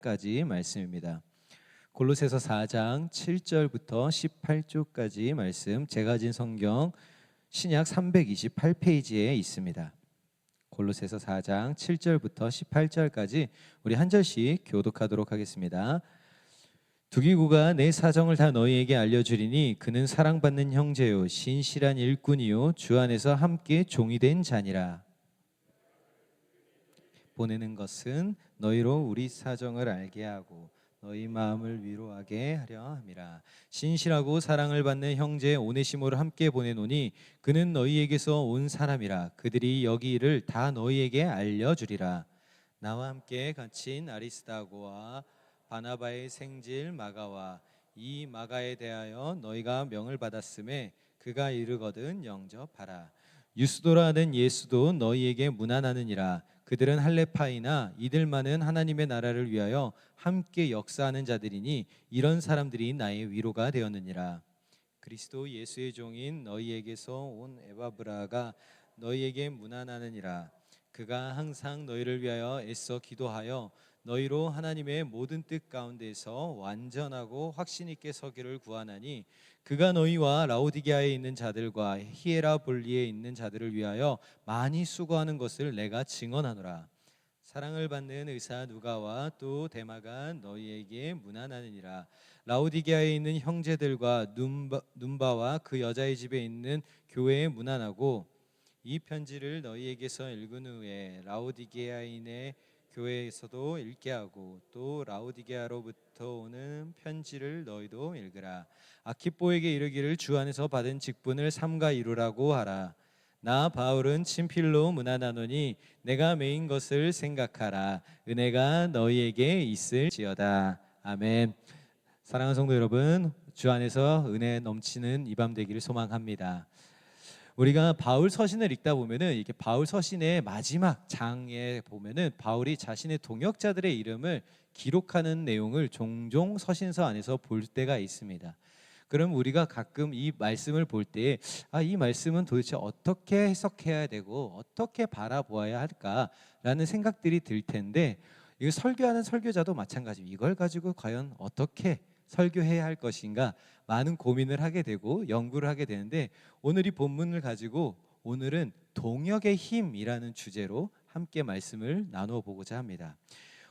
까지 말씀입니다. 골로새서 4장 7절부터 18절까지 말씀, 제가 가진 성경 신약 328페이지에 있습니다. 골로새서 4장 7절부터 18절까지 우리 한 절씩 교독하도록 하겠습니다. 두기고가 내 사정을 다 너희에게 알려주리니 그는 사랑받는 형제요 신실한 일꾼이요 주 안에서 함께 종이 된 자니라. 보내는 것은 너희로 우리 사정을 알게 하고 너희 마음을 위로하게 하려 함이라. 신실하고 사랑을 받는 형제 오네시모를 함께 보내노니 그는 너희에게서 온 사람이라. 그들이 여기 일을 다 너희에게 알려주리라. 나와 함께 갇힌 아리스다고와 바나바의 생질 마가와 이 마가에 대하여 너희가 명을 받았음에 그가 이르거든 영접하라. 유스도라 하는 예수도 너희에게 문안하느니라. 그들은 할레파이나 이들만은 하나님의 나라를 위하여 함께 역사하는 자들이니 이런 사람들이 나의 위로가 되었느니라. 그리스도 예수의 종인 너희에게서 온 에바브라가 너희에게 문안하느니라. 그가 항상 너희를 위하여 애써 기도하여 너희로 하나님의 모든 뜻 가운데서 완전하고 확신 있게 서기를 구하나니 그가 너희와 라오디게아에 있는 자들과 히에라볼리에 있는 자들을 위하여 많이 수고하는 것을 내가 증언하노라. 사랑을 받는 의사 누가와 또 데마가 너희에게 문안하느니라. 라오디게아에 있는 형제들과 눈바와 그 여자의 집에 있는 교회에 문안하고 이 편지를 너희에게서 읽은 후에 라오디게아인의 교회에서도 읽게 하고 또 라오디게아로부터 오는 편지를 너희도 읽으라. 아키뽀에게 이르기를 주 안에서 받은 직분을 삼가 이루라고 하라. 나 바울은 친필로 문안하노니 내가 매인 것을 생각하라. 은혜가 너희에게 있을지어다. 아멘. 사랑하는 성도 여러분, 주 안에서 은혜 넘치는 이 밤 되기를 소망합니다. 우리가 바울 서신을 읽다 보면은 이렇게 바울 서신의 마지막 장에 보면은 바울이 자신의 동역자들의 이름을 기록하는 내용을 종종 서신서 안에서 볼 때가 있습니다. 그럼 우리가 가끔 이 말씀을 볼 때 이 말씀은 도대체 어떻게 해석해야 되고 어떻게 바라보아야 할까라는 생각들이 들 텐데, 이거 설교하는 설교자도 마찬가지로 이걸 가지고 과연 어떻게 설교해야 할 것인가 많은 고민을 하게 되고 연구를 하게 되는데, 오늘 이 본문을 가지고 오늘은 동역의 힘이라는 주제로 함께 말씀을 나누어 보고자 합니다.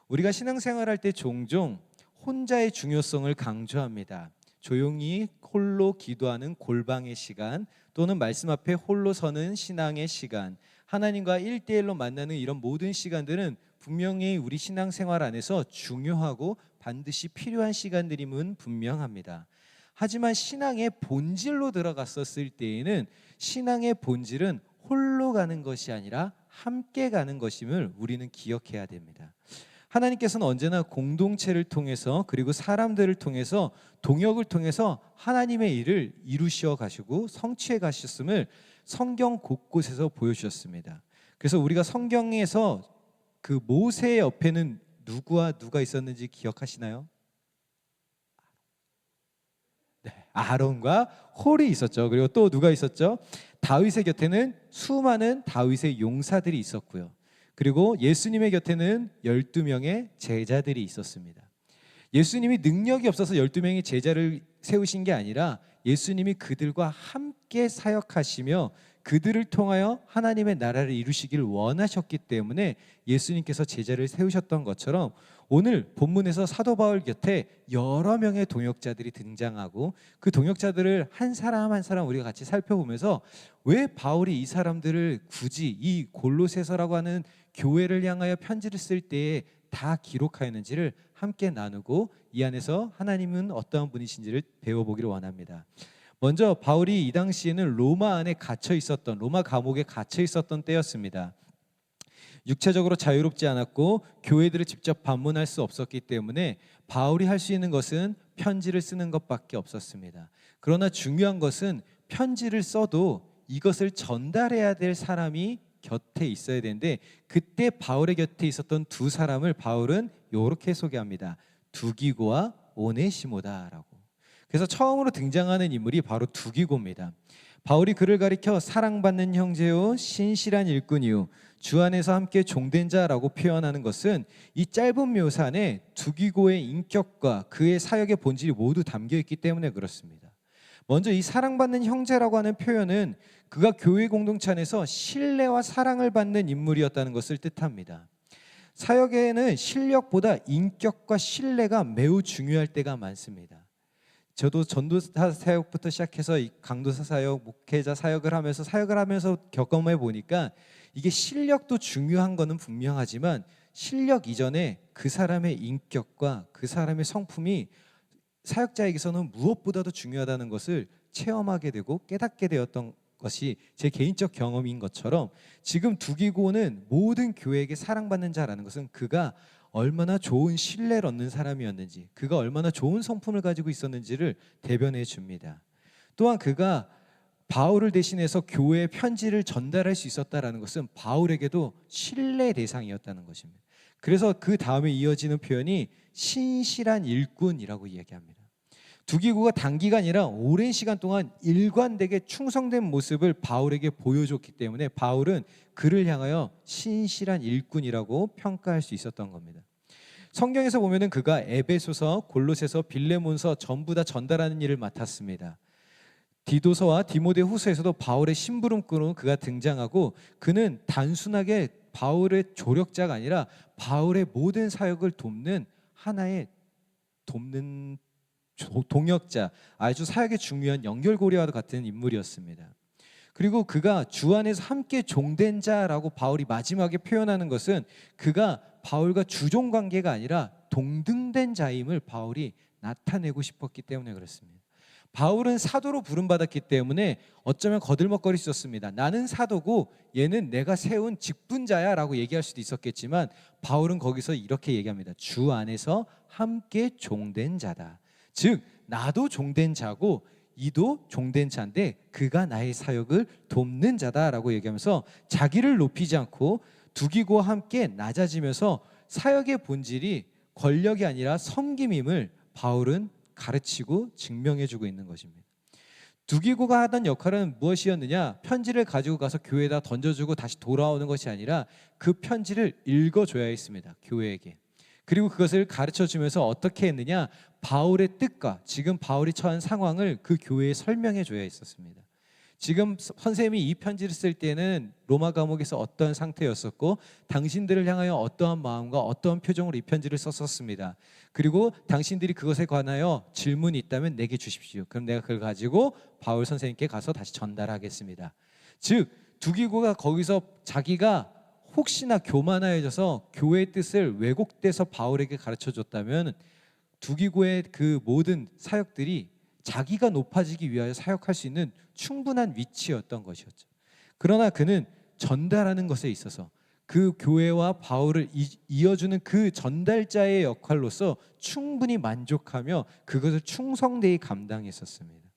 우리가 신앙생활할 때 종종 혼자의 중요성을 강조합니다. 조용히 홀로 기도하는 골방의 시간, 또는 말씀 앞에 홀로 서는 신앙의 시간, 하나님과 1대1로 만나는 이런 모든 시간들은 분명히 우리 신앙생활 안에서 중요하고 반드시 필요한 시간들임은 분명합니다. 하지만 신앙의 본질로 들어갔었을 때에는 신앙의 본질은 홀로 가는 것이 아니라 함께 가는 것임을 우리는 기억해야 됩니다. 하나님께서는 언제나 공동체를 통해서 그리고 사람들을 통해서 동역을 통해서 하나님의 일을 이루시어 가시고 성취해 가셨음을 성경 곳곳에서 보여주셨습니다. 그래서 우리가 성경에서 그 모세 옆에는 누구와 누가 있었는지 기억하시나요? 네, 아론과 홀이 있었죠. 그리고 또 누가 있었죠? 다윗의 곁에는 수많은 다윗의 용사들이 있었고요. 그리고 예수님의 곁에는 12명의 제자들이 있었습니다. 예수님이 능력이 없어서 12명의 제자를 세우신 게 아니라 예수님이 그들과 함께 사역하시며 그들을 통하여 하나님의 나라를 이루시길 원하셨기 때문에 예수님께서 제자를 세우셨던 것처럼 오늘 본문에서 사도 바울 곁에 여러 명의 동역자들이 등장하고 그 동역자들을 한 사람 한 사람 우리가 같이 살펴보면서 왜 바울이 이 사람들을 굳이 이 골로새서라고 하는 교회를 향하여 편지를 쓸 때에 다 기록하였는지를 함께 나누고 이 안에서 하나님은 어떠한 분이신지를 배워보기를 원합니다. 먼저 바울이 이 당시에는 로마 안에 갇혀 있었던, 로마 감옥에 갇혀 있었던 때였습니다. 육체적으로 자유롭지 않았고 교회들을 직접 방문할 수 없었기 때문에 바울이 할 수 있는 것은 편지를 쓰는 것밖에 없었습니다. 그러나 중요한 것은 편지를 써도 이것을 전달해야 될 사람이 곁에 있어야 되는데, 그때 바울의 곁에 있었던 두 사람을 바울은 이렇게 소개합니다. 두기고와 오네시모다라고. 그래서 처음으로 등장하는 인물이 바로 두기고입니다. 바울이 그를 가리켜 사랑받는 형제요 신실한 일꾼이요 주 안에서 함께 종된 자라고 표현하는 것은 이 짧은 묘사 안에 두기고의 인격과 그의 사역의 본질이 모두 담겨 있기 때문에 그렇습니다. 먼저 이 사랑받는 형제라고 하는 표현은 그가 교회 공동체 안에서 신뢰와 사랑을 받는 인물이었다는 것을 뜻합니다. 사역에는 실력보다 인격과 신뢰가 매우 중요할 때가 많습니다. 저도 전도사 사역부터 시작해서 이 강도사 사역, 목회자 사역을 하면서 경험해 보니까 이게 실력도 중요한 거는 분명하지만 실력 이전에 그 사람의 인격과 그 사람의 성품이 사역자에게서는 무엇보다도 중요하다는 것을 체험하게 되고 깨닫게 되었던 것이 제 개인적 경험인 것처럼 지금 두기고는 모든 교회에게 사랑받는 자라는 것은 그가 얼마나 좋은 신뢰를 얻는 사람이었는지, 그가 얼마나 좋은 성품을 가지고 있었는지를 대변해 줍니다. 또한 그가 바울을 대신해서 교회에 편지를 전달할 수 있었다라는 것은 바울에게도 신뢰 대상이었다는 것입니다. 그래서 그 다음에 이어지는 표현이 신실한 일꾼이라고 이야기합니다. 두기고가 단기가 아니라 오랜 시간 동안 일관되게 충성된 모습을 바울에게 보여줬기 때문에 바울은 그를 향하여 신실한 일꾼이라고 평가할 수 있었던 겁니다. 성경에서 보면은 그가 에베소서, 골로새서, 빌레몬서 전부 다 전달하는 일을 맡았습니다. 디도서와 디모데후서에서도 바울의 심부름꾼으로 그가 등장하고 그는 단순하게 바울의 조력자가 아니라 바울의 모든 사역을 돕는 하나의 동역자, 아주 사역에 중요한 연결고리와 같은 인물이었습니다. 그리고 그가 주 안에서 함께 종된 자라고 바울이 마지막에 표현하는 것은 그가 바울과 주종 관계가 아니라 동등된 자임을 바울이 나타내고 싶었기 때문에 그렇습니다. 바울은 사도로 부름받았기 때문에 어쩌면 거들먹거릴 수 있었습니다. 나는 사도고 얘는 내가 세운 직분자야 라고 얘기할 수도 있었겠지만 바울은 거기서 이렇게 얘기합니다. 주 안에서 함께 종된 자다. 즉 나도 종된 자고 이도 종된 자인데 그가 나의 사역을 돕는 자다라고 얘기하면서 자기를 높이지 않고 두기고와 함께 낮아지면서 사역의 본질이 권력이 아니라 섬김임을 바울은 가르치고 증명해주고 있는 것입니다. 두기고가 하던 역할은 무엇이었느냐? 편지를 가지고 가서 교회에다 던져주고 다시 돌아오는 것이 아니라 그 편지를 읽어줘야 했습니다. 교회에게. 그리고 그것을 가르쳐주면서 어떻게 했느냐? 바울의 뜻과 지금 바울이 처한 상황을 그 교회에 설명해 줘야 했었습니다. 지금 선생님이 이 편지를 쓸 때는 로마 감옥에서 어떤 상태였었고 당신들을 향하여 어떠한 마음과 어떠한 표정으로 이 편지를 썼었습니다. 그리고 당신들이 그것에 관하여 질문이 있다면 내게 주십시오. 그럼 내가 그걸 가지고 바울 선생님께 가서 다시 전달하겠습니다. 즉 두기고가 거기서 자기가 혹시나 교만하여져서 교회의 뜻을 왜곡돼서 바울에게 가르쳐줬다면 두기고의 그 모든 사역들이 자기가 높아지기 위하여 사역할 수 있는 충분한 위치였던 것이었죠. 그러나 그는 전달하는 것에 있어서 그 교회와 바울을 이어주는 그 전달자의 역할로서 충분히 만족하며 그것을 충성되이 감당했었습니다.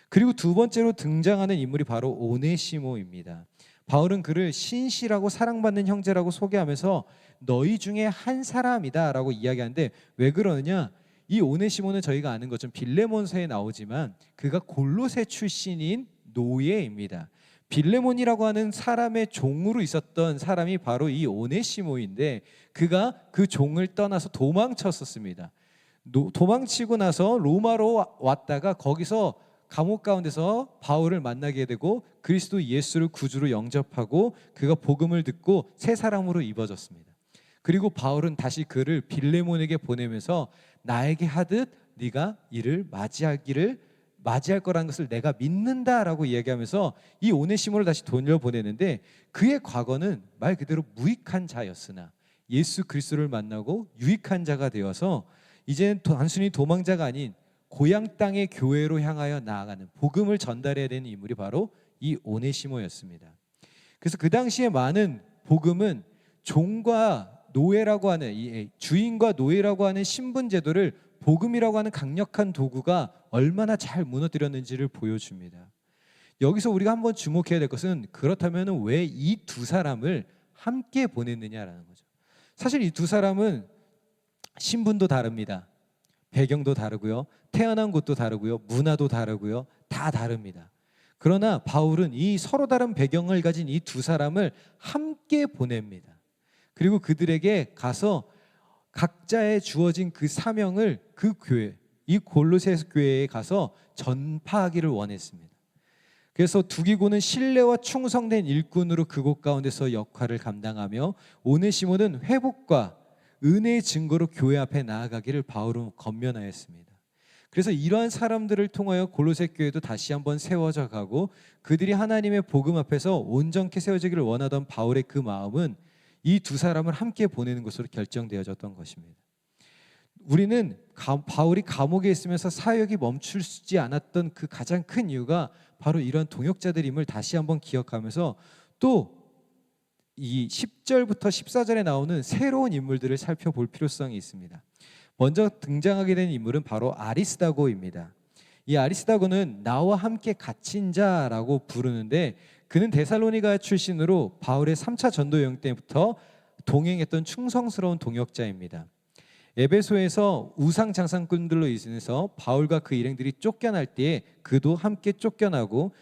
그리고 두 번째로 등장하는 인물이 바로 오네시모입니다. 바울은 그를 신실하고 사랑받는 형제라고 소개하면서 너희 중에 한 사람이다 라고 이야기하는데 왜 그러느냐? 이 오네시모는 저희가 아는 것처럼 빌레몬서에 나오지만 그가 골로새 출신인 노예입니다. 빌레몬이라고 하는 사람의 종으로 있었던 사람이 바로 이 오네시모인데 그가 그 종을 떠나서 도망쳤었습니다. 도망치고 나서 로마로 왔다가 거기서 감옥 가운데서 바울을 만나게 되고 그리스도 예수를 구주로 영접하고 그가 복음을 듣고 새 사람으로 입어졌습니다. 그리고 바울은 다시 그를 빌레몬에게 보내면서 나에게 하듯 네가 이를 맞이할 거라는 것을 내가 믿는다라고 이야기하면서 이 오네시모를 다시 돌려보내는데 그의 과거는 말 그대로 무익한 자였으나 예수 그리스도를 만나고 유익한 자가 되어서 이제는 단순히 도망자가 아닌 고향 땅의 교회로 향하여 나아가는 복음을 전달해야 되는 인물이 바로 이 오네시모였습니다. 그래서 그 당시에 많은 복음은 종과 노예라고 하는 이 주인과 노예라고 하는 신분 제도를 복음이라고 하는 강력한 도구가 얼마나 잘 무너뜨렸는지를 보여줍니다. 여기서 우리가 한번 주목해야 될 것은 그렇다면 왜 이 두 사람을 함께 보냈느냐라는 거죠. 사실 이 두 사람은 신분도 다릅니다. 배경도 다르고요. 태어난 곳도 다르고요. 문화도 다르고요. 다 다릅니다. 그러나 바울은 이 서로 다른 배경을 가진 이 두 사람을 함께 보냅니다. 그리고 그들에게 가서 각자의 주어진 그 사명을 그 교회, 이 골로새 교회에 가서 전파하기를 원했습니다. 그래서 두기고는 신뢰와 충성된 일꾼으로 그곳 가운데서 역할을 감당하며 오네시모는 회복과 은혜의 증거로 교회 앞에 나아가기를 바울은 권면하였습니다. 그래서 이러한 사람들을 통하여 골로새 교회도 다시 한번 세워져 가고 그들이 하나님의 복음 앞에서 온전케 세워지기를 원하던 바울의 그 마음은 이 두 사람을 함께 보내는 것으로 결정되어졌던 것입니다. 우리는 바울이 감옥에 있으면서 사역이 멈추지 않았던 그 가장 큰 이유가 바로 이런 동역자들임을 다시 한번 기억하면서 또 이 10절부터 14절에 나오는 새로운 인물들을 살펴볼 필요성이 있습니다. 먼저 등장하게 된 인물은 바로 아리스다고입니다. 이 아리스다고는 나와 함께 갇힌 자라고 부르는데 그는 데살로니가 출신으로 바울의 3차 전도 여행 때부터 동행했던 충성스러운 동역자입니다. 에베소에서 우상 장사꾼들로 인해서 바울과 그 일행들이 쫓겨날 때에 그도 함께 쫓겨나고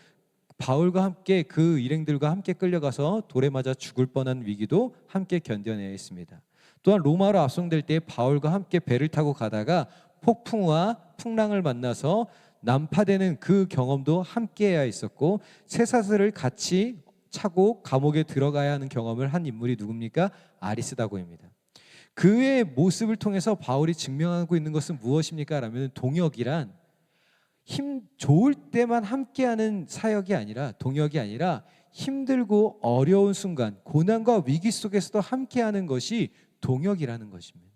바울과 함께 그 일행들과 함께 끌려가서 돌에 맞아 죽을 뻔한 위기도 함께 견뎌내야 했습니다. 또한 로마로 압송될 때 바울과 함께 배를 타고 가다가 폭풍과 풍랑을 만나서 난파되는 그 경험도 함께해야 했었고 쇠사슬을 같이 차고 감옥에 들어가야 하는 경험을 한 인물이 누굽니까? 아리스다고입니다. 그의 모습을 통해서 바울이 증명하고 있는 것은 무엇입니까? 라면 동역이란 힘 좋을 때만 함께하는 사역이 아니라 동역이 아니라 힘들고 어려운 순간 고난과 위기 속에서도 함께하는 것이 동역이라는 것입니다.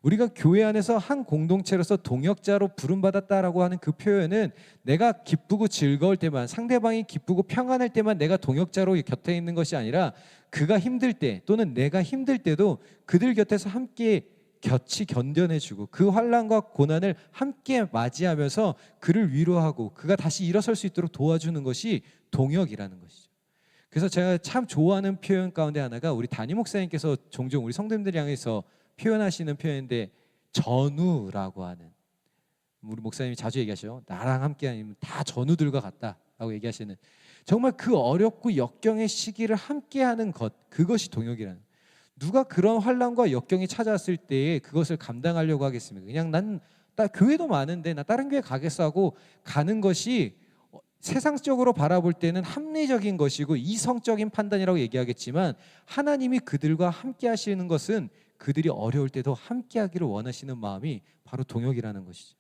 우리가 교회 안에서 한 공동체로서 동역자로 부름받았다라고 하는 그 표현은 내가 기쁘고 즐거울 때만 상대방이 기쁘고 평안할 때만 내가 동역자로 곁에 있는 것이 아니라 그가 힘들 때 또는 내가 힘들 때도 그들 곁에서 함께 곁이 견뎌내주고 그 환난과 고난을 함께 맞이하면서 그를 위로하고 그가 다시 일어설 수 있도록 도와주는 것이 동역이라는 것이죠. 그래서 제가 참 좋아하는 표현 가운데 하나가 우리 담임 목사님께서 종종 우리 성도님들 향해서 표현하시는 표현인데 전우라고 하는, 우리 목사님이 자주 얘기하시죠. 나랑 함께 아니면 다 전우들과 같다라고 얘기하시는, 정말 그 어렵고 역경의 시기를 함께하는 것, 그것이 동역이라는. 누가 그런 환난과 역경이 찾아왔을 때에 그것을 감당하려고 하겠습니까? 그냥 나 교회도 많은데 나 다른 교회 가겠어 하고 가는 것이 세상적으로 바라볼 때는 합리적인 것이고 이성적인 판단이라고 얘기하겠지만 하나님이 그들과 함께 하시는 것은 그들이 어려울 때도 함께 하기를 원하시는 마음이 바로 동역이라는 것이죠.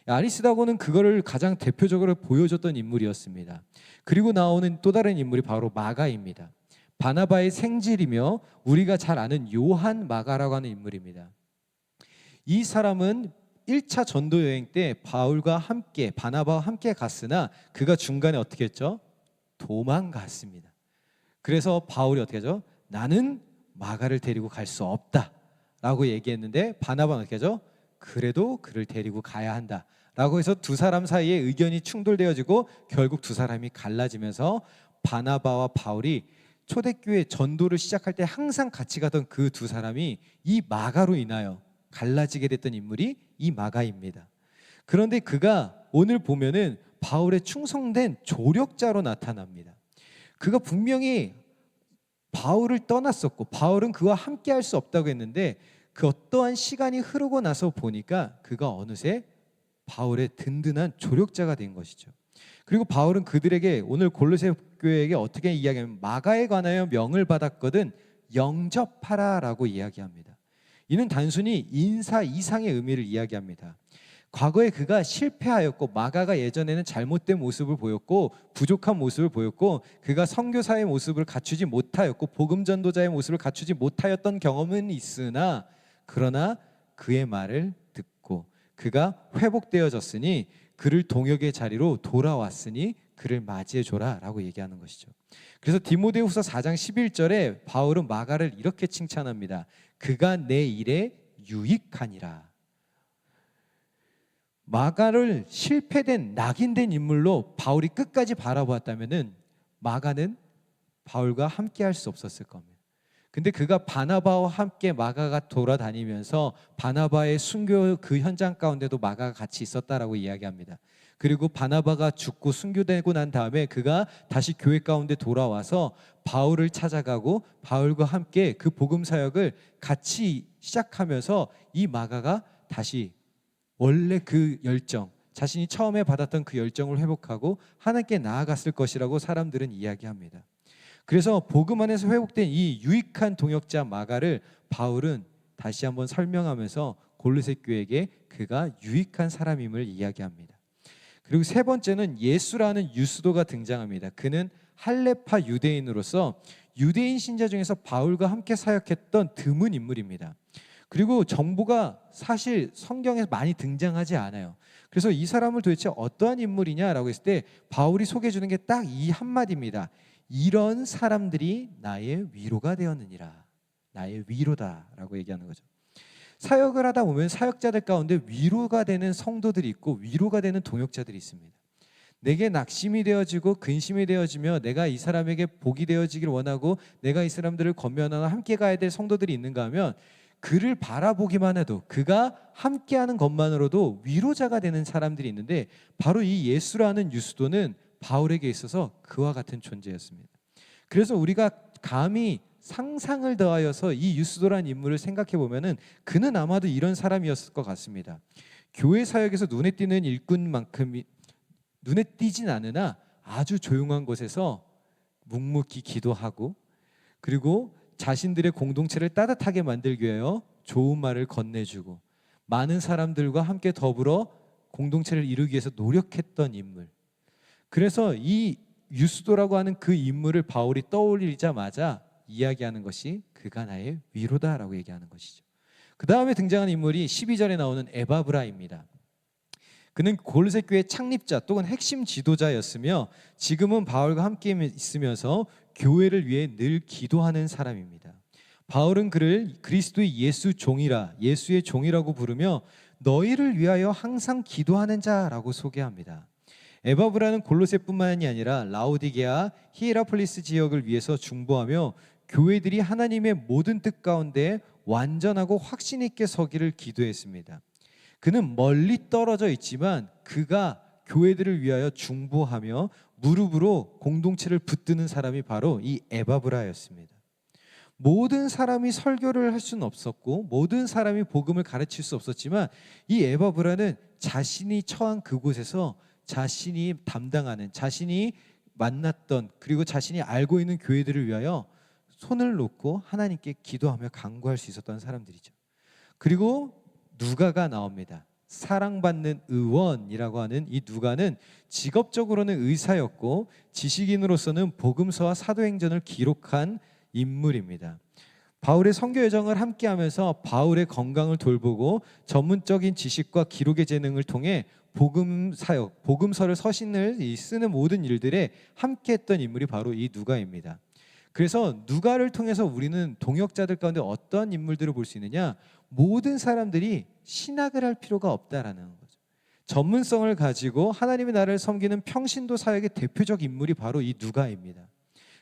아리스다고는 그거를 가장 대표적으로 보여줬던 인물이었습니다. 그리고 나오는 또 다른 인물이 바로 마가입니다. 바나바의 생질이며 우리가 잘 아는 요한 마가라고 하는 인물입니다. 이 사람은 1차 전도 여행 때 바울과 함께 바나바와 함께 갔으나 그가 중간에 어떻게 했죠? 도망갔습니다. 그래서 바울이 어떻게 하죠? 나는 마가를 데리고 갈 수 없다라고 얘기했는데 바나바는 어떻게 하죠? 그래도 그를 데리고 가야 한다라고 해서 두 사람 사이에 의견이 충돌되어지고 결국 두 사람이 갈라지면서 바나바와 바울이 초대교회 전도를 시작할 때 항상 같이 가던 그 두 사람이 이 마가로 인하여 갈라지게 됐던 인물이 이 마가입니다. 그런데 그가 오늘 보면은 바울의 충성된 조력자로 나타납니다. 그가 분명히 바울을 떠났었고 바울은 그와 함께 할 수 없다고 했는데 그 어떠한 시간이 흐르고 나서 보니까 그가 어느새 바울의 든든한 조력자가 된 것이죠. 그리고 바울은 그들에게 오늘 골로새 교회에게 어떻게 이야기하면 마가에 관하여 명을 받았거든 영접하라라고 이야기합니다. 이는 단순히 인사 이상의 의미를 이야기합니다. 과거에 그가 실패하였고 마가가 예전에는 잘못된 모습을 보였고 부족한 모습을 보였고 그가 선교사의 모습을 갖추지 못하였고 복음 전도자의 모습을 갖추지 못하였던 경험은 있으나 그러나 그의 말을 듣고 그가 회복되어졌으니 그를 동역의 자리로 돌아왔으니 그를 맞이해줘라 라고 얘기하는 것이죠. 그래서 디모데후서 4장 11절에 바울은 마가를 이렇게 칭찬합니다. 그가 내 일에 유익하니라. 마가를 실패된 낙인된 인물로 바울이 끝까지 바라보았다면은 마가는 바울과 함께 할 수 없었을 겁니다. 근데 그가 바나바와 함께 마가가 돌아다니면서 바나바의 순교 그 현장 가운데도 마가가 같이 있었다라고 이야기합니다. 그리고 바나바가 죽고 순교되고 난 다음에 그가 다시 교회 가운데 돌아와서 바울을 찾아가고 바울과 함께 그 복음 사역을 같이 시작하면서 이 마가가 다시 원래 그 열정, 자신이 처음에 받았던 그 열정을 회복하고 하나님께 나아갔을 것이라고 사람들은 이야기합니다. 그래서 복음 안에서 회복된 이 유익한 동역자 마가를 바울은 다시 한번 설명하면서 골로새 교회에게 그가 유익한 사람임을 이야기합니다. 그리고 세 번째는 예수라는 유스도가 등장합니다. 그는 할레파 유대인으로서 유대인 신자 중에서 바울과 함께 사역했던 드문 인물입니다. 그리고 정보가 사실 성경에서 많이 등장하지 않아요. 그래서 이 사람을 도대체 어떠한 인물이냐라고 했을 때 바울이 소개해 주는 게 딱 이 한마디입니다. 이런 사람들이 나의 위로가 되었느니라. 나의 위로다라고 얘기하는 거죠. 사역을 하다 보면 사역자들 가운데 위로가 되는 성도들이 있고 위로가 되는 동역자들이 있습니다. 내게 낙심이 되어지고 근심이 되어지며 내가 이 사람에게 복이 되어지길 원하고 내가 이 사람들을 권면하나 함께 가야 될 성도들이 있는가 하면 그를 바라보기만 해도 그가 함께하는 것만으로도 위로자가 되는 사람들이 있는데 바로 이 예수라는 유스도는 바울에게 있어서 그와 같은 존재였습니다. 그래서 우리가 감히 상상을 더하여서 이 유스도라는 인물을 생각해 보면은 그는 아마도 이런 사람이었을 것 같습니다. 교회 사역에서 눈에 띄는 일꾼만큼 눈에 띄진 않으나 아주 조용한 곳에서 묵묵히 기도하고 그리고 자신들의 공동체를 따뜻하게 만들기 위하여 좋은 말을 건네주고 많은 사람들과 함께 더불어 공동체를 이루기 위해서 노력했던 인물. 그래서 이 유스도라고 하는 그 인물을 바울이 떠올리자마자 이야기하는 것이 그가 나의 위로다라고 얘기하는 것이죠. 그 다음에 등장하는 인물이 12절에 나오는 에바브라입니다. 그는 골로새 교회 창립자 또는 핵심 지도자였으며 지금은 바울과 함께 있으면서 교회를 위해 늘 기도하는 사람입니다. 바울은 그를 그리스도의 예수 종이라 예수의 종이라고 부르며 너희를 위하여 항상 기도하는 자라고 소개합니다. 에바브라는 골로새뿐만이 아니라 라오디게아, 히에라폴리스 지역을 위해서 중보하며 교회들이 하나님의 모든 뜻 가운데 완전하고 확신 있게 서기를 기도했습니다. 그는 멀리 떨어져 있지만 그가 교회들을 위하여 중보하며 무릎으로 공동체를 붙드는 사람이 바로 이 에바브라였습니다. 모든 사람이 설교를 할 수는 없었고 모든 사람이 복음을 가르칠 수 없었지만 이 에바브라는 자신이 처한 그곳에서 자신이 담당하는 자신이 만났던 그리고 자신이 알고 있는 교회들을 위하여 손을 놓고 하나님께 기도하며 간구할 수 있었던 사람들이죠. 그리고 누가가 나옵니다. 사랑받는 의원이라고 하는 이 누가는 직업적으로는 의사였고 지식인으로서는 복음서와 사도행전을 기록한 인물입니다. 바울의 선교 여정을 함께하면서 바울의 건강을 돌보고 전문적인 지식과 기록의 재능을 통해 복음 사역, 복음서를 서신을 쓰는 모든 일들에 함께했던 인물이 바로 이 누가입니다. 그래서 누가를 통해서 우리는 동역자들 가운데 어떤 인물들을 볼 수 있느냐? 모든 사람들이 신학을 할 필요가 없다라는 거죠. 전문성을 가지고 하나님의 나라를 섬기는 평신도 사역의 대표적 인물이 바로 이 누가입니다.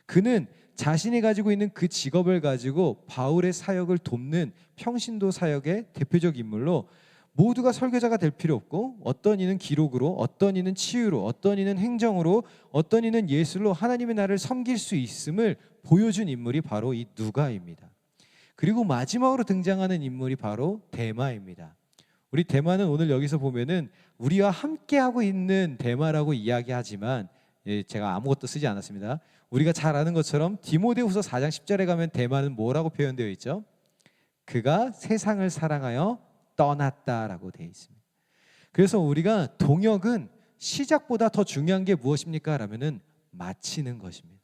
그는 자신이 가지고 있는 그 직업을 가지고 바울의 사역을 돕는 평신도 사역의 대표적 인물로 모두가 설교자가 될 필요 없고 어떤 이는 기록으로 어떤 이는 치유로 어떤 이는 행정으로 어떤 이는 예술로 하나님의 나라를 섬길 수 있음을 보여준 인물이 바로 이 누가입니다. 그리고 마지막으로 등장하는 인물이 바로 데마입니다. 우리 데마는 오늘 여기서 보면은 우리와 함께하고 있는 데마라고 이야기하지만 제가 아무것도 쓰지 않았습니다. 우리가 잘 아는 것처럼 디모데후서 4장 10절에 가면 데마는 뭐라고 표현되어 있죠? 그가 세상을 사랑하여 떠났다라고 되어 있습니다. 그래서 우리가 동역은 시작보다 더 중요한 게 무엇입니까? 라면은 마치는 것입니다.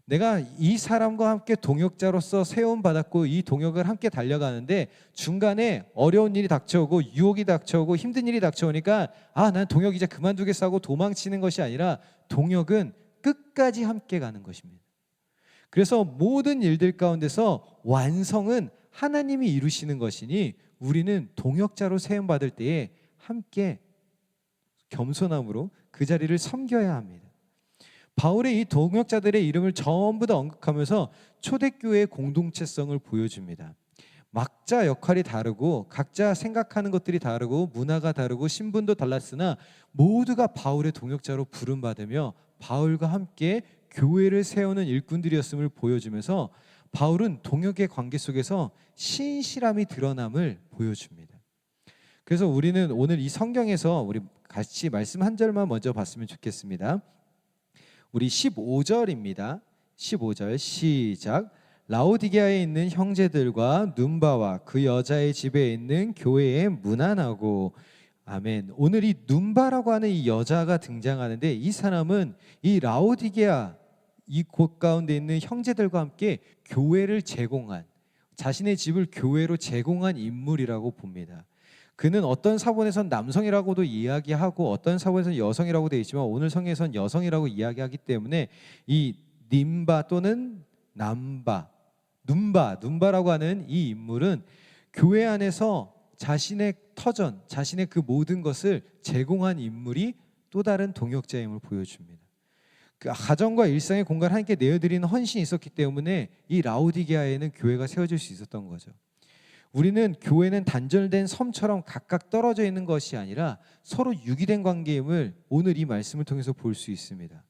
내가 이 사람과 함께 동역자로서 세움받았고 이 동역을 함께 달려가는데 중간에 어려운 일이 닥쳐오고 유혹이 닥쳐오고 힘든 일이 닥쳐오니까 난 동역 이제 그만두겠어 하고 도망치는 것이 아니라 동역은 끝까지 함께 가는 것입니다. 그래서 모든 일들 가운데서 완성은 하나님이 이루시는 것이니 우리는 동역자로 세움받을 때에 함께 겸손함으로 그 자리를 섬겨야 합니다. 바울의 이 동역자들의 이름을 전부 다 언급하면서 초대교회의 공동체성을 보여줍니다. 각자 역할이 다르고 각자 생각하는 것들이 다르고 문화가 다르고 신분도 달랐으나 모두가 바울의 동역자로 부름받으며 바울과 함께 교회를 세우는 일꾼들이었음을 보여주면서 바울은 동역의 관계 속에서 신실함이 드러남을 보여줍니다. 그래서 우리는 오늘 이 성경에서 우리 같이 말씀 한 절만 먼저 봤으면 좋겠습니다. 우리 15절입니다. 15절 시작. 라오디게아에 있는 형제들과 눈바와 그 여자의 집에 있는 교회에 문안하고. 아멘. 오늘 이 눈바라고 하는 이 여자가 등장하는데 이 사람은 이 라오디게아 이 곳 가운데 있는 형제들과 함께 교회를 제공한, 자신의 집을 교회로 제공한 인물이라고 봅니다. 그는 어떤 사본에선 남성이라고도 이야기하고 어떤 사본에선 여성이라고 되어 있지만 오늘 성경에선 여성이라고 이야기하기 때문에 이 님바 또는 눈바라고 하는 이 인물은 교회 안에서 자신의 터전, 자신의 그 모든 것을 제공한 인물이 또 다른 동역자임을 보여줍니다. 그 가정과 일상의 공간을 함께 내어드리는 헌신이 있었기 때문에 이 라오디게아에는 교회가 세워질 수 있었던 거죠. 우리는 교회는 단절된 섬처럼 각각 떨어져 있는 것이 아니라 서로 유기된 관계임을 오늘 이 말씀을 통해서 볼 수 있습니다.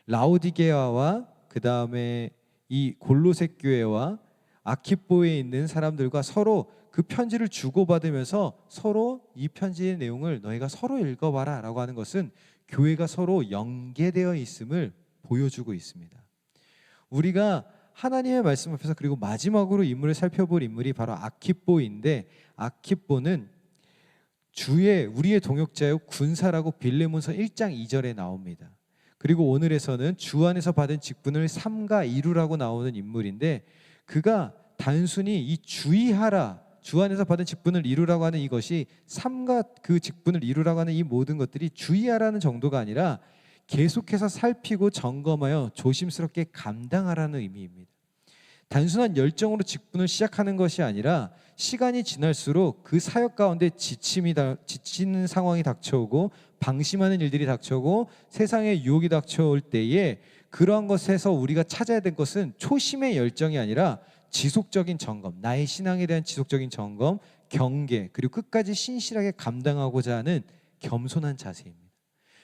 라오디게아와 그 다음에 이 골로새 교회와 아키포에 있는 사람들과 서로 그 편지를 주고받으면서 서로 이 편지의 내용을 너희가 서로 읽어봐라 라고 하는 것은 교회가 서로 연계되어 있음을 보여주고 있습니다. 우리가 하나님의 말씀 앞에서 그리고 마지막으로 인물을 살펴볼 인물이 바로 아키포인데 아키포는 우리의 동역자요 군사라고 빌레몬서 1장 2절에 나옵니다. 그리고 오늘에서는 주 안에서 받은 직분을 삼가 이루라고 나오는 인물인데 그가 단순히 이 주의하라, 주 안에서 받은 직분을 이루라고 하는 이것이 삼가 그 직분을 이루라고 하는 이 모든 것들이 주의하라는 정도가 아니라 계속해서 살피고 점검하여 조심스럽게 감당하라는 의미입니다. 단순한 열정으로 직분을 시작하는 것이 아니라 시간이 지날수록 그 사역 가운데 지치는 상황이 닥쳐오고 방심하는 일들이 닥쳐오고 세상의 유혹이 닥쳐올 때에 그러한 것에서 우리가 찾아야 될 것은 초심의 열정이 아니라 지속적인 점검, 나의 신앙에 대한 지속적인 점검, 경계, 그리고 끝까지 신실하게 감당하고자 하는 겸손한 자세입니다.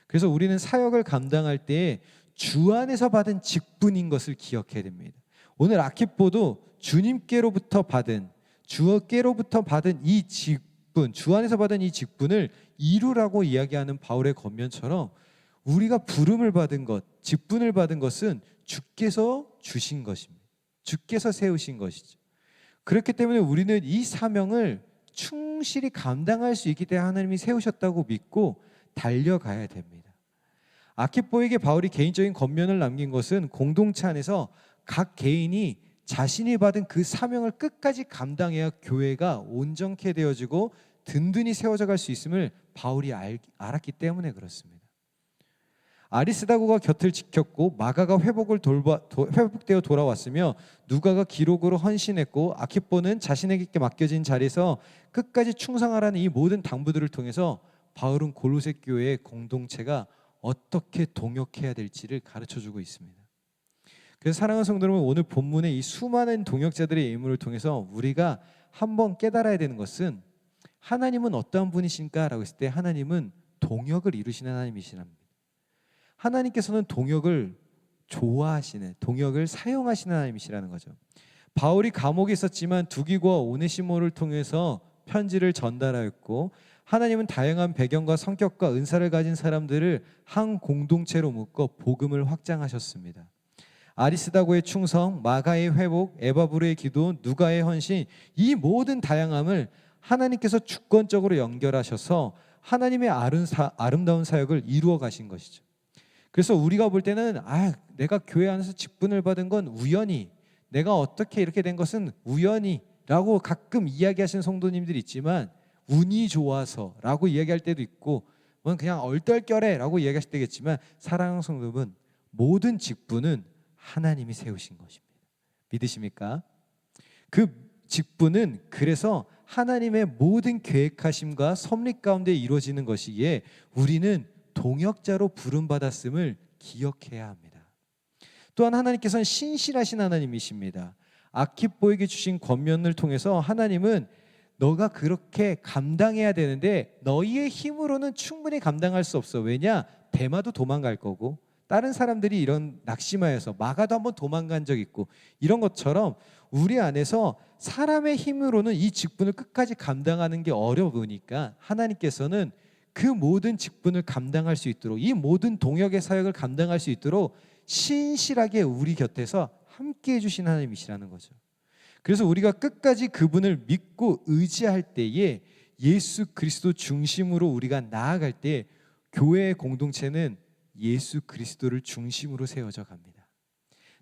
그래서 우리는 사역을 감당할 때에 주 안에서 받은 직분인 것을 기억해야 됩니다. 오늘 아키포도 주님께로부터 받은, 주께로부터 받은 이 직분, 주 안에서 받은 이 직분을 이루라고 이야기하는 바울의 권면처럼 우리가 부름을 받은 것, 직분을 받은 것은 주께서 주신 것입니다. 주께서 세우신 것이죠. 그렇기 때문에 우리는 이 사명을 충실히 감당할 수 있기 때문에 하나님이 세우셨다고 믿고 달려가야 됩니다. 아키포에게 바울이 개인적인 권면을 남긴 것은 공동체 안에서 각 개인이 자신이 받은 그 사명을 끝까지 감당해야 교회가 온전케 되어지고 든든히 세워져 갈 수 있음을 바울이 알았기 때문에 그렇습니다. 아리스다고가 곁을 지켰고 마가가 회복되어 돌아왔으며 누가가 기록으로 헌신했고 아키포는 자신에게 맡겨진 자리에서 끝까지 충성하라는 이 모든 당부들을 통해서 바울은 골로새 교회의 공동체가 어떻게 동역해야 될지를 가르쳐주고 있습니다. 그래서 사랑하는 성도 여러분, 오늘 본문의 이 수많은 동역자들의 인물을 통해서 우리가 한번 깨달아야 되는 것은 하나님은 어떠한 분이신가라고 했을 때 하나님은 동역을 이루시는 하나님이시랍니다. 하나님께서는 동역을 좋아하시는, 동역을 사용하시는 하나님이시라는 거죠. 바울이 감옥에 있었지만 두기고와 오네시모를 통해서 편지를 전달하였고 하나님은 다양한 배경과 성격과 은사를 가진 사람들을 한 공동체로 묶어 복음을 확장하셨습니다. 아리스다고의 충성, 마가의 회복, 에바브르의 기도, 누가의 헌신, 이 모든 다양함을 하나님께서 주권적으로 연결하셔서 하나님의 아름다운 사역을 이루어 가신 것이죠. 그래서 우리가 볼 때는 내가 교회 안에서 직분을 받은 건 우연히, 내가 어떻게 이렇게 된 것은 우연히라고 가끔 이야기하시는 성도님들이 있지만 운이 좋아서라고 이야기할 때도 있고 그냥 얼떨결에라고 이야기하실 때겠지만 사랑하는 성도님은 모든 직분은 하나님이 세우신 것입니다. 믿으십니까? 그 직분은 그래서 하나님의 모든 계획하심과 섭리 가운데 이루어지는 것이기에 우리는 동역자로 부름받았음을 기억해야 합니다. 또한 하나님께서는 신실하신 하나님이십니다. 아키보에게 주신 권면을 통해서 하나님은 너가 그렇게 감당해야 되는데 너희의 힘으로는 충분히 감당할 수 없어. 왜냐? 대마도 도망갈 거고 다른 사람들이 이런 낙심하여서 마가도 한번 도망간 적 있고 이런 것처럼 우리 안에서 사람의 힘으로는 이 직분을 끝까지 감당하는 게 어려우니까 하나님께서는 그 모든 직분을 감당할 수 있도록, 이 모든 동역의 사역을 감당할 수 있도록 신실하게 우리 곁에서 함께해 주신 하나님이시라는 거죠. 그래서 우리가 끝까지 그분을 믿고 의지할 때에 예수 그리스도 중심으로 우리가 나아갈 때 교회의 공동체는 예수 그리스도를 중심으로 세워져 갑니다.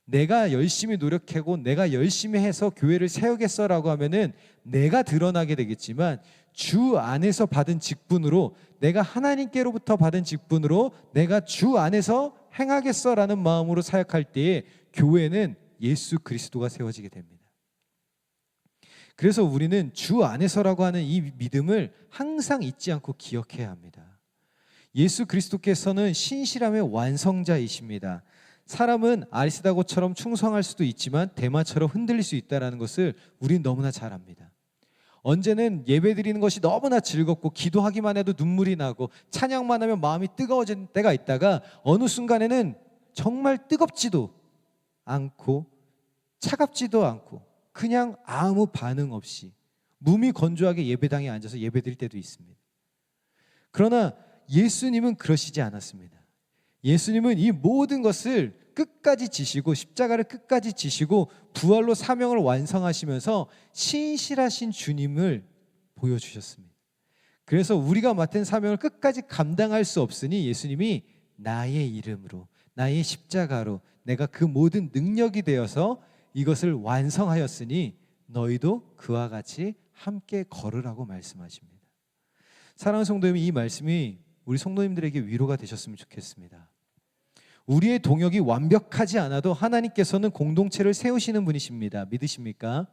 내가 열심히 노력하고 내가 열심히 해서 교회를 세우겠어라고 하면은 내가 드러나게 되겠지만 주 안에서 받은 직분으로, 내가 하나님께로부터 받은 직분으로 내가 주 안에서 행하겠어라는 마음으로 사역할 때에 교회는 예수 그리스도가 세워지게 됩니다. 그래서 우리는 주 안에서라고 하는 이 믿음을 항상 잊지 않고 기억해야 합니다. 예수 그리스도께서는 신실함의 완성자이십니다. 사람은 아리스다고처럼 충성할 수도 있지만 대마처럼 흔들릴 수 있다는 것을 우린 너무나 잘 압니다. 언제는 예배드리는 것이 너무나 즐겁고 기도하기만 해도 눈물이 나고 찬양만 하면 마음이 뜨거워진 때가 있다가 어느 순간에는 정말 뜨겁지도 않고 차갑지도 않고 그냥 아무 반응 없이 몸이 건조하게 예배당에 앉아서 예배드릴 때도 있습니다. 그러나 예수님은 그러시지 않았습니다. 예수님은 이 모든 것을 끝까지 지시고 십자가를 끝까지 지시고 부활로 사명을 완성하시면서 신실하신 주님을 보여주셨습니다. 그래서 우리가 맡은 사명을 끝까지 감당할 수 없으니 예수님이 나의 이름으로, 나의 십자가로 내가 그 모든 능력이 되어서 이것을 완성하였으니 너희도 그와 같이 함께 걸으라고 말씀하십니다. 사랑하는 성도님, 이 말씀이 우리 성도님들에게 위로가 되셨으면 좋겠습니다. 우리의 동역이 완벽하지 않아도 하나님께서는 공동체를 세우시는 분이십니다. 믿으십니까?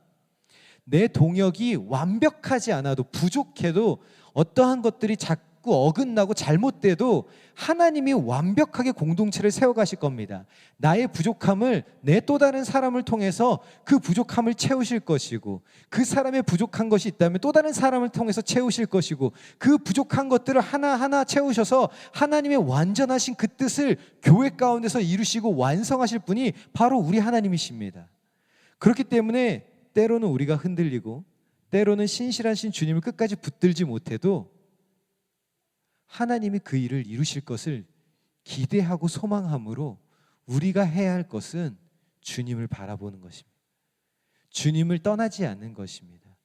내 동역이 완벽하지 않아도, 부족해도, 어떠한 것들이 자꾸 어긋나고 잘못돼도 하나님이 완벽하게 공동체를 세워가실 겁니다. 나의 부족함을 내 또 다른 사람을 통해서 그 부족함을 채우실 것이고, 그 사람의 부족한 것이 있다면 또 다른 사람을 통해서 채우실 것이고, 그 부족한 것들을 하나하나 채우셔서 하나님의 완전하신 그 뜻을 교회 가운데서 이루시고 완성하실 분이 바로 우리 하나님이십니다. 그렇기 때문에 때로는 우리가 흔들리고 때로는 신실하신 주님을 끝까지 붙들지 못해도 하나님이 그 일을 이루실 것을 기대하고 소망함으로 우리가 해야 할 것은 주님을 바라보는 것입니다. 주님을 떠나지 않는 것입니다.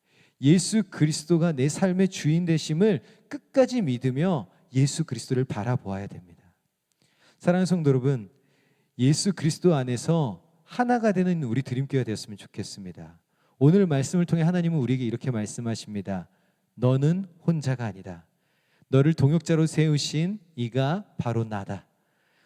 예수 그리스도가 내 삶의 주인 되심을 끝까지 믿으며 예수 그리스도를 바라보아야 됩니다. 사랑하는 성도 여러분, 예수 그리스도 안에서 하나가 되는 우리 드림교회가 되었으면 좋겠습니다. 오늘 말씀을 통해 하나님은 우리에게 이렇게 말씀하십니다. 너는 혼자가 아니다. 너를 동역자로 세우신 이가 바로 나다.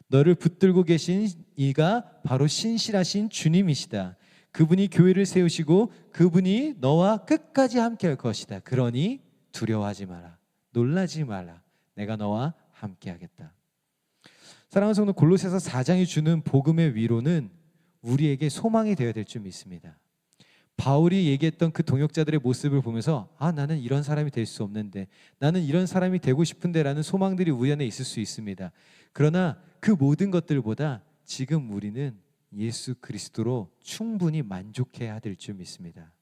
너를 붙들고 계신 이가 바로 신실하신 주님이시다. 그분이 교회를 세우시고 그분이 너와 끝까지 함께 할 것이다. 그러니 두려워하지 마라. 놀라지 말라. 내가 너와 함께 하겠다. 사랑하는 성도, 골로새서 4장이 주는 복음의 위로는 우리에게 소망이 되어야 될 줄 믿습니다. 바울이 얘기했던 그 동역자들의 모습을 보면서 나는 이런 사람이 될 수 없는데, 나는 이런 사람이 되고 싶은데 라는 소망들이 우리 안에 있을 수 있습니다. 그러나 그 모든 것들보다 지금 우리는 예수 그리스도로 충분히 만족해야 될 줄 믿습니다.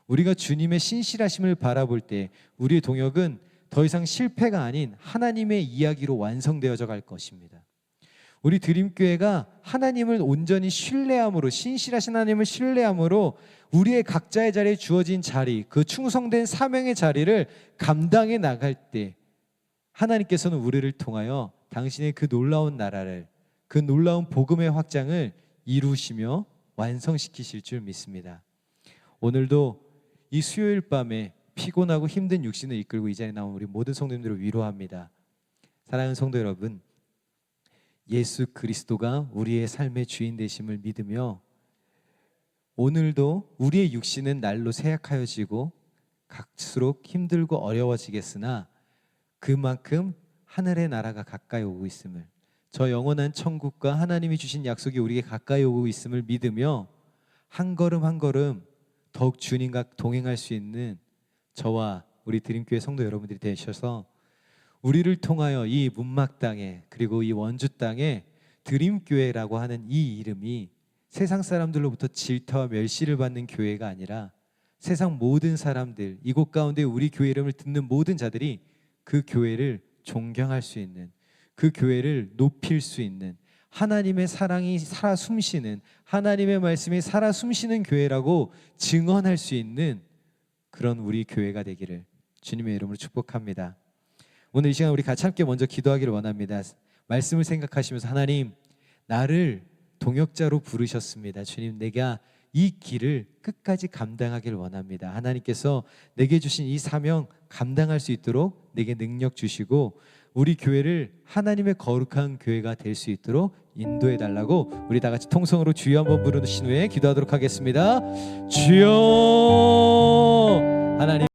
우리가 주님의 신실하심을 바라볼 때 우리의 동역은 더 이상 실패가 아닌 하나님의 이야기로 완성되어져 갈 것입니다. 우리 드림교회가 하나님을 온전히 신뢰함으로, 신실하신 하나님을 신뢰함으로 우리의 각자의 자리에 주어진 자리, 그 충성된 사명의 자리를 감당해 나갈 때 하나님께서는 우리를 통하여 당신의 그 놀라운 나라를, 그 놀라운 복음의 확장을 이루시며 완성시키실 줄 믿습니다. 오늘도 이 수요일 밤에 피곤하고 힘든 육신을 이끌고 이 자리에 나온 우리 모든 성도님들을 위로합니다. 사랑하는 성도 여러분, 예수 그리스도가 우리의 삶의 주인 되심을 믿으며 오늘도 우리의 육신은 날로 쇠약하여지고 갈수록 힘들고 어려워지겠으나 그만큼 하늘의 나라가 가까이 오고 있음을, 저 영원한 천국과 하나님이 주신 약속이 우리에게 가까이 오고 있음을 믿으며 한 걸음 한 걸음 더욱 주님과 동행할 수 있는 저와 우리 드림교회 성도 여러분들이 되셔서 우리를 통하여 이 문막 땅에 그리고 이 원주 땅에 드림교회라고 하는 이 이름이 세상 사람들로부터 질타와 멸시를 받는 교회가 아니라 세상 모든 사람들, 이곳 가운데 우리 교회 이름을 듣는 모든 자들이 그 교회를 존경할 수 있는, 그 교회를 높일 수 있는, 하나님의 사랑이 살아 숨쉬는, 하나님의 말씀이 살아 숨쉬는 교회라고 증언할 수 있는 그런 우리 교회가 되기를 주님의 이름으로 축복합니다. 오늘 이 시간 우리 같이 함께 먼저 기도하기를 원합니다. 말씀을 생각하시면서 하나님, 나를 동역자로 부르셨습니다. 주님, 내가 이 길을 끝까지 감당하길 원합니다. 하나님께서 내게 주신 이 사명 감당할 수 있도록 내게 능력 주시고 우리 교회를 하나님의 거룩한 교회가 될 수 있도록 인도해 달라고 우리 다 같이 통성으로 주여 한번 부르신 후에 기도하도록 하겠습니다. 주여, 하나님